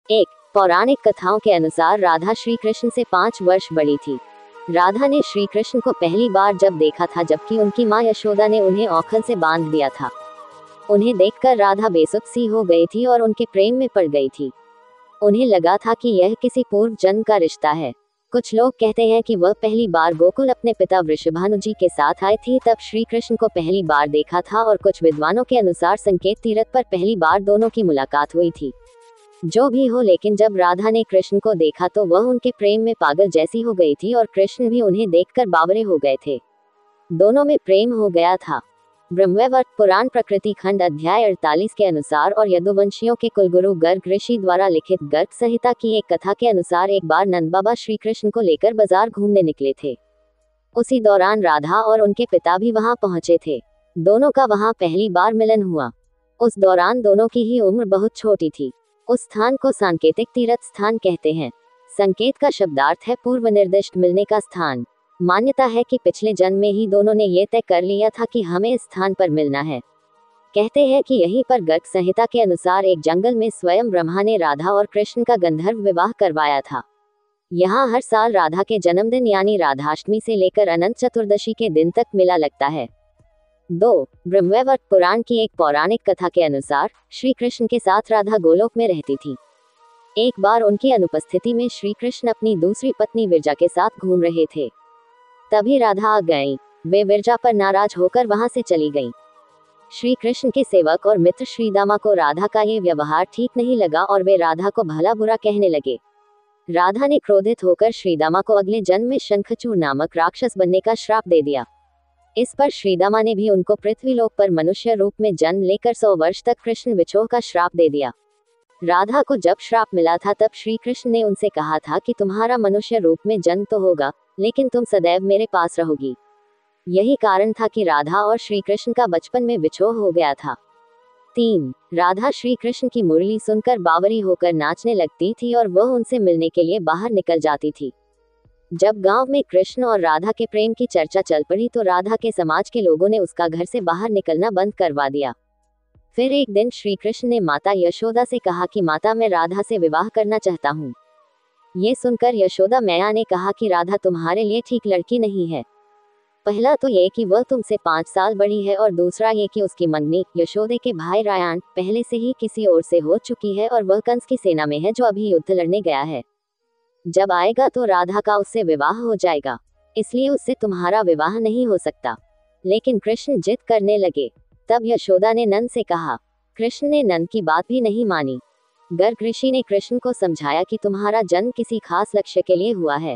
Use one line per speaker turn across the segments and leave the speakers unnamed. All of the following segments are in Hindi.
एक पौराणिक कथाओं के अनुसार राधा श्री कृष्ण से 5 वर्ष बड़ी थी। राधा ने श्री कृष्ण को पहली बार जब देखा था जबकि उनकी माँ यशोदा ने उन्हें औखल से बांध दिया था। उन्हें देखकर राधा बेसुध सी हो गई थी और उनके प्रेम में पड़ गई थी। उन्हें लगा था कि यह किसी पूर्व जन्म का रिश्ता है। कुछ लोग कहते हैं कि वह पहली बार गोकुल अपने पिता वृषभानु जी के साथ आई थी तब श्री कृष्ण को पहली बार देखा था, और कुछ विद्वानों के अनुसार संकेत तीर्थ पर पहली बार दोनों की मुलाकात हुई थी। जो भी हो, लेकिन जब राधा ने कृष्ण को देखा तो वह उनके प्रेम में पागल जैसी हो गई थी और कृष्ण भी उन्हें देखकर बावरे हो गए थे। दोनों में प्रेम हो गया था। ब्रह्मवैवर्त पुराण प्रकृति खंड अध्याय 48 के अनुसार और यदुवंशियों के कुलगुरु गर्ग ऋषि द्वारा लिखित गर्ग संहिता की एक कथा के अनुसार एक बार नंद बाबा श्री कृष्ण को लेकर बाजार घूमने निकले थे। उसी दौरान राधा और उनके पिता भी वहां पहुंचे थे। दोनों का वहां पहली बार मिलन हुआ। उस दौरान दोनों की ही उम्र बहुत छोटी थी। उस स्थान को सांकेतिक तीर्थ स्थान कहते हैं। संकेत का शब्दार्थ है पूर्व निर्दिष्ट मिलने का स्थान। मान्यता है कि पिछले जन्म में ही दोनों ने ये तय कर लिया था कि हमें इस स्थान पर मिलना है। कहते हैं कि यहीं पर गर्ग संहिता के अनुसार एक जंगल में स्वयं ब्रह्मा ने राधा और कृष्ण का गंधर्व विवाह करवाया था। यहाँ हर साल राधा के जन्मदिन यानी राधाष्टमी से लेकर अनंत चतुर्दशी के दिन तक मेला लगता है। 2. ब्रह्मवैवर्त पुराण की एक पौराणिक कथा के अनुसार श्री कृष्ण के साथ राधा गोलोक में रहती थी। एक बार उनकी अनुपस्थिति में श्री कृष्ण अपनी दूसरी पत्नी विरजा के साथ घूम रहे थे। तभी राधा आ गईं। वे विरजा पर नाराज होकर वहां से चली गईं। श्री कृष्ण के सेवक और मित्र श्रीदामा को राधा का ये व्यवहार ठीक नहीं लगा और वे राधा को भला बुरा कहने लगे। राधा ने क्रोधित होकर श्रीदामा को अगले जन्म में शंखचूड़ नामक राक्षस बनने का श्राप दे दिया। इस पर श्रीदामा ने भी उनको पृथ्वीलोक पर मनुष्य रूप में जन्म लेकर 100 वर्ष तक कृष्ण विछोह का श्राप दे दिया। राधा को जब श्राप मिला था तब श्री कृष्ण ने उनसे कहा था कि तुम्हारा मनुष्य रूप में जन्म तो होगा, लेकिन तुम सदैव मेरे पास रहोगी। यही कारण था कि राधा और श्री कृष्ण का बचपन में विछोह हो गया था। 3. राधा श्री कृष्ण की मुरली सुनकर बावरी होकर नाचने लगती थी और वह उनसे मिलने के लिए बाहर निकल जाती थी। जब गांव में कृष्ण और राधा के प्रेम की चर्चा चल पड़ी तो राधा के समाज के लोगों ने उसका घर से बाहर निकलना बंद करवा दिया। फिर एक दिन श्री कृष्ण ने माता यशोदा से कहा कि माता, मैं राधा से विवाह करना चाहता हूँ। ये सुनकर यशोदा मैया ने कहा कि राधा तुम्हारे लिए ठीक लड़की नहीं है। पहला तो ये कि वह तुमसे 5 साल बड़ी है और दूसरा ये कि उसकी मंगनी यशोदे के भाई रायण पहले से ही किसी और से हो चुकी है और वह कंस की सेना में है जो अभी युद्ध लड़ने गया है। जब आएगा तो राधा का उससे विवाह हो जाएगा, इसलिए उससे तुम्हारा विवाह नहीं हो सकता। लेकिन कृष्ण जिद करने लगे। तब यशोदा ने नंद से कहा। कृष्ण ने नंद की बात भी नहीं मानी। गर्ग ऋषि ने कृष्ण को समझाया कि तुम्हारा जन्म किसी खास लक्ष्य के लिए हुआ है।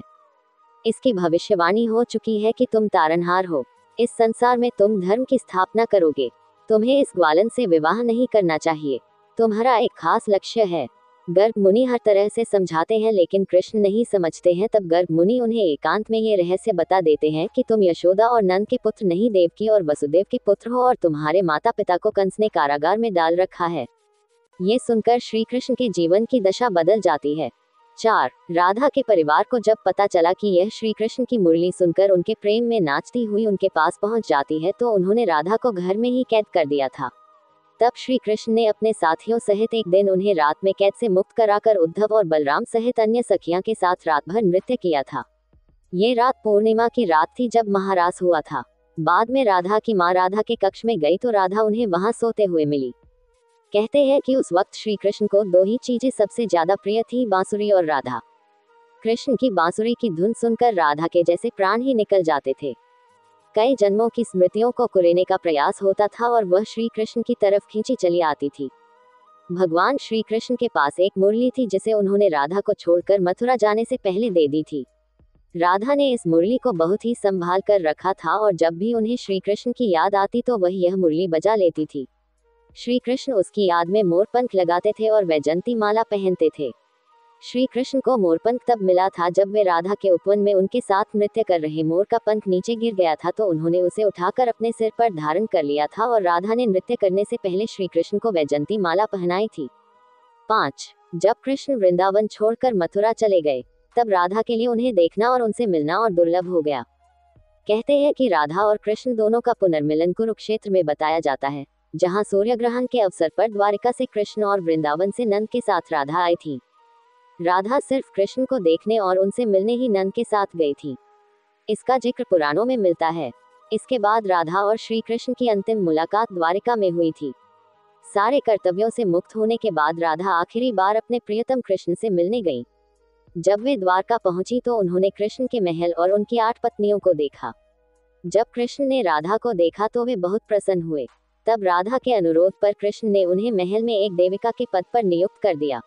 इसकी भविष्यवाणी हो चुकी है कि तुम तारनहार हो। इस संसार में तुम धर्म की स्थापना करोगे। तुम्हें इस ग्वालन से विवाह नहीं करना चाहिए। तुम्हारा एक खास लक्ष्य है। गर्ग मुनि हर तरह से समझाते हैं लेकिन कृष्ण नहीं समझते हैं। तब गर्ग मुनि उन्हें एकांत में ये रहस्य बता देते हैं कि तुम यशोदा और नंद के पुत्र नहीं, देवकी और वसुदेव के पुत्र हो और तुम्हारे माता पिता को कंस ने कारागार में डाल रखा है। ये सुनकर श्री कृष्ण के जीवन की दशा बदल जाती है। 4. राधा के परिवार को जब पता चला कि यह श्री कृष्ण की मुरली सुनकर उनके प्रेम में नाचती हुई उनके पास पहुंच जाती है तो उन्होंने राधा को घर में ही कैद कर दिया था। तब श्री कृष्ण ने अपने साथियों सहित एक दिन उन्हें रात में कैद से मुक्त कराकर उद्धव और बलराम सहित अन्य सखियां के साथ रात भर नृत्य किया था। ये रात पूर्णिमा की रात थी जब महारास हुआ था। बाद में राधा की मां राधा के कक्ष में गई तो राधा उन्हें वहां सोते हुए मिली। कहते हैं कि उस वक्त श्री कृष्ण को 2 ही चीजें सबसे ज्यादा प्रिय थी, बांसुरी और राधा। कृष्ण की बांसुरी की धुन सुनकर राधा के जैसे प्राण ही निकल जाते थे। कई जन्मों की स्मृतियों को कुरेने का प्रयास होता था और वह श्री कृष्ण की तरफ खींची चली आती थी। भगवान श्री कृष्ण के पास एक मुरली थी जिसे उन्होंने राधा को छोड़कर मथुरा जाने से पहले दे दी थी। राधा ने इस मुरली को बहुत ही संभाल कर रखा था और जब भी उन्हें श्री कृष्ण की याद आती तो वह यह मुरली बजा लेती थी। श्री कृष्ण उसकी याद में मोरपंख लगाते थे और वैजंती माला पहनते थे। श्री कृष्ण को मोरपंख तब मिला था जब वे राधा के उपवन में उनके साथ नृत्य कर रहे मोर का पंख नीचे गिर गया था तो उन्होंने उसे उठाकर अपने सिर पर धारण कर लिया था और राधा ने नृत्य करने से पहले श्री कृष्ण को वैजंती माला पहनाई थी। 5. जब कृष्ण वृंदावन छोड़कर मथुरा चले गए तब राधा के लिए उन्हें देखना और उनसे मिलना और दुर्लभ हो गया। कहते हैं कि राधा और कृष्ण दोनों का पुनर्मिलन कुरुक्षेत्र में बताया जाता है, जहाँ सूर्य ग्रहण के अवसर पर द्वारिका से कृष्ण और वृंदावन से नंद के साथ राधा आई थी। राधा सिर्फ कृष्ण को देखने और उनसे मिलने ही नंद के साथ गई थी। इसका जिक्र पुराणों में मिलता है। इसके बाद राधा और श्री कृष्ण की अंतिम मुलाकात द्वारिका में हुई थी। सारे कर्तव्यों से मुक्त होने के बाद राधा आखिरी बार अपने प्रियतम कृष्ण से मिलने गई। जब वे द्वारका पहुंची तो उन्होंने कृष्ण के महल और उनकी 8 पत्नियों को देखा। जब कृष्ण ने राधा को देखा तो वे बहुत प्रसन्न हुए। तब राधा के अनुरोध पर कृष्ण ने उन्हें महल में एक देविका के पद पर नियुक्त कर दिया।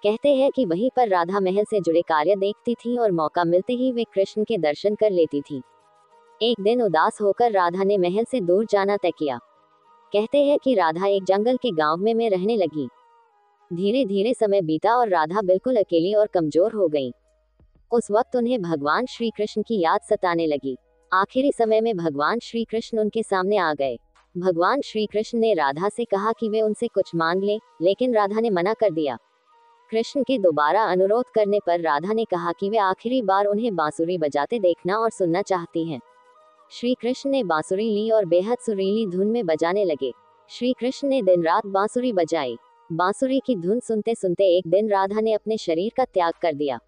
कहते हैं कि वहीं पर राधा महल से जुड़े कार्य देखती थी और मौका मिलते ही वे कृष्ण के दर्शन कर लेती थी। एक दिन उदास होकर राधा ने महल से दूर जाना तय किया। कहते हैं कि राधा एक जंगल के गांव में रहने लगी। धीरे धीरे समय बीता और राधा बिल्कुल अकेली और कमजोर हो गई। उस वक्त उन्हें भगवान श्री कृष्ण की याद सताने लगी। आखिरी समय में भगवान श्री कृष्ण उनके सामने आ गए। भगवान श्री कृष्ण ने राधा से कहा कि वे उनसे कुछ मांग लें, लेकिन राधा ने मना कर दिया। कृष्ण के दोबारा अनुरोध करने पर राधा ने कहा कि वे आखिरी बार उन्हें बांसुरी बजाते देखना और सुनना चाहती हैं। श्री कृष्ण ने बांसुरी ली और बेहद सुरीली धुन में बजाने लगे। श्री कृष्ण ने दिन रात बांसुरी बजाई। बांसुरी की धुन सुनते सुनते एक दिन राधा ने अपने शरीर का त्याग कर दिया।